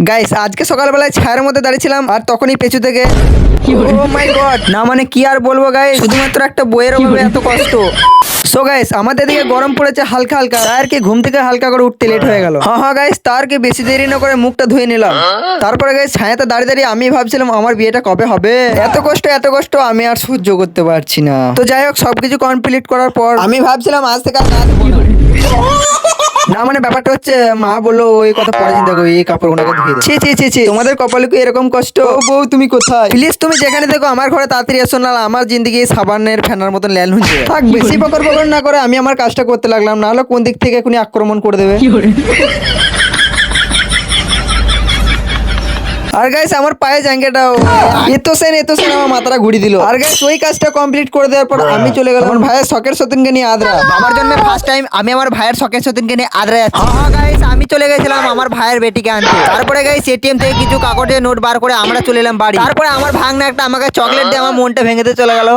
Guys আজকে সকালবেলায় ছায়ের মধ্যে দাঁড়িয়েছিলাম আর তখনই পেছু থেকে ও মাই গড, না মানে কি আর বলবো গাইস, শুধুমাত্র একটা বইয়ের অভাবে এত কষ্ট। সো গাইস আমাদের দিকে গরম পড়েছে হালকা হালকা, আর কি ঘুম থেকে হালকা করে উঠতে লেট হয়ে গেল। হ্যাঁ গাইস, তার কি বেশি দেরি না করে মুখটা ধুয়ে নিলাম। তারপরে গাইস ছায়াতে দাঁড়িয়ে দাঁড়িয়ে আমি ভাবছিলাম আমার বিয়েটা কবে হবে। এত কষ্ট আমি আর সহ্য করতে পারছি না। তো যাই হোক, সবকিছু কমপ্লিট করার পর আমি ভাবছিলাম আজ থেকে আর না দেবো না। না মানে ব্যাপারটা হচ্ছে, মা বললো ওই কথা পরে চিন্তা করি, এই কাপড়গুলোকে ধুয়ে দে। ছি তোমাদের কপালে কি এরকম কষ্ট? ও বউ তুমি কোথায়? প্লিজ তুমি যেখানে দেখো আমার ঘরে তাড়াতাড়ি এসো, না আমার জিন্দগি সাবানের ফেনার মতন ল্যাল হচ্ছে। থাক বেশি বকর না করে আমি আমার কাজটা করতে লাগলাম, না হলে কোন দিক থেকে এখনই আক্রমণ করে দেবে। আর গাইস আমার পায়ে জাঙ্গিয়াটাও এত সেন আমার মাথাটা ঘুরিয়ে দিল। আর গাইস ওই কাজটা কমপ্লিট করে দেওয়ার পর আমি চলে গেলাম আমার ভাইয়ের শখের সতীনকে নিয়ে আদ্রা। বাবার জন্য ফার্স্ট টাইম আমি আমার ভাইয়ের শখের সতীনকে নিয়ে আদ্রা যাচ্ছি। হ্যাঁ গাইস আমি চলে গেছিলাম আমার ভাইয়ের বেটিকে আনতে। তারপরে গাইস এটিএম থেকে কিছু কাগজের নোট বার করে আমরা চলে এলাম বাড়ি। তারপরে আমার ভাগনা একটা আমাকে চকলেট দিয়ে আমার মনটা ভেঙে দিয়ে চলে গেল।